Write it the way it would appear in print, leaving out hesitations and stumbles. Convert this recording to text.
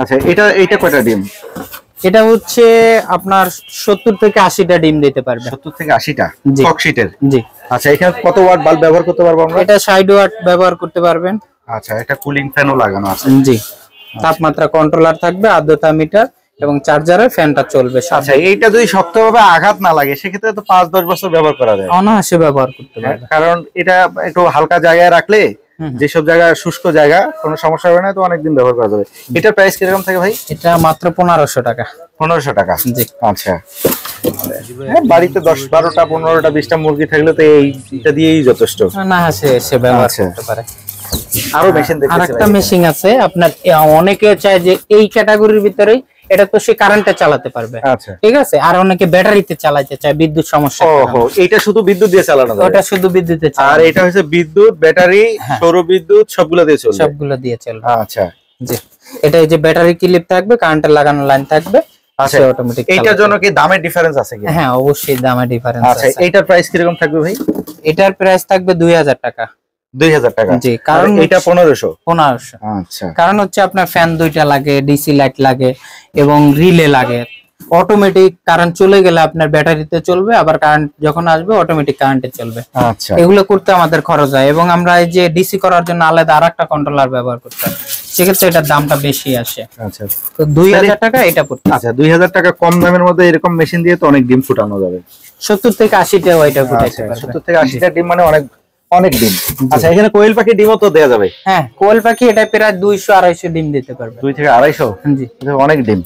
আচ্ছা, এটা কয়টা ডিম? এটা হচ্ছে আপনার 70 থেকে 80টা ডিম দিতে পারবে। 70 থেকে 80টা জি। কক শীটের। জি। আচ্ছা, এখানে কত ওয়াট বাল্ব ব্যবহার করতে পারবো আমরা? এটা 60 ওয়াট ব্যবহার করতে পারবেন। আচ্ছা, এটা কুলিং ফ্যানও লাগানো আছে। জি। তাপমাত্রা কন্ট্রোলার থাকবে, আর্দ্রতা মিটার এবং চার্জারের ফ্যানটা চলবে। আচ্ছা, এইটা যদি শক্তভাবে আঘাত না লাগে সেক্ষেত্রে তো 5-10 বছর ব্যবহার করা যায়। অনায়াসে ব্যবহার করতে পারবে, কারণ এটা একটু হালকা জায়গায় রাখলে, যেসব জায়গা শুষ্ক জায়গা কোনো সমস্যা হবে না, তো অনেকদিন ব্যবহার করা যাবে। এটার প্রাইস কিরকম থাকে ভাই? এটা মাত্র 1500 টাকা। 1500 টাকা। জি। আচ্ছা, বাড়িতে 10-12টা 15টা 20টা মুরগি থাকলে তো এইটা দিয়েই যথেষ্ট। না, সে ব্যবহার করতে পারে। আরো মেশিন দেখতেছি। আরেকটা মেশিন আছে আপনার, অনেকে চায় যে এই ক্যাটাগরির ভিতরেই এটা তো সে কারেন্টে চালাতে পারবে। আচ্ছা, ঠিক আছে। আর অনেকে ব্যাটারিতে চালাতে চায়, বিদ্যুৎ সমস্যা। ওহো, এটা শুধু বিদ্যুৎ দিয়ে চালানো যাবে? ওটা শুধু বিদ্যুতে আর চালানো। এটা হচ্ছে বিদ্যুৎ, ব্যাটারি, সৌর বিদ্যুৎ সবগুলো দিয়ে চলবে? সবগুলো দিয়ে চলবে। আচ্ছা। জি। এটা এই যে ব্যাটারি ক্লিপ থাকবে, কারেন্টে লাগানো লাইন থাকবে। আচ্ছা, অটোমেটিক। এইটার জন্য কি দামের ডিফারেন্স আছে কি? হ্যাঁ, অবশ্যই দামের ডিফারেন্স আছে। আচ্ছা, এইটার প্রাইস কিরকম থাকবে ভাই? এটার প্রাইস থাকবে 2000 টাকা। 2000 টাকা? জি। কারণ এটা 1500। 1500। আচ্ছা। কারণ হচ্ছে আপনার ফ্যান 2টা লাগে, ডিসি লাইট লাগে এবং রিলে লাগে। অটোমেটিক কারেন্ট চলে গেলে আপনার ব্যাটারিতে চলবে, আবার কারেন্ট যখন আসবে অটোমেটিক কারেন্টে চলবে। আচ্ছা। এগুলো করতে আমাদের খরচ হয় এবং আমরা এই যে ডিসি করার জন্য আলাদা আরেকটা কন্ট্রোলার ব্যবহার করতে হয়, সেক্ষেত্রে এটার দামটা বেশি আসে। আচ্ছা, তো 2000 টাকা এটা পড়ছে। আচ্ছা, 2000 টাকা কম দামের মধ্যে এরকম মেশিন দিয়ে তো অনেক ডিম ফুটানো যাবে। 70 থেকে 80টা ওইটা ফুটাইতে পারবে। 70 থেকে 80টা ডিম মানে অনেক ডিম। আচ্ছা, এখানে কোয়েল পাখি ডিমও তো দেয়া যাবে? হ্যাঁ, কোয়েল পাখি এটা প্রায় 200-250 ডিম দিতে পারবে। 2 থেকে 250? জি। অনেক ডিম।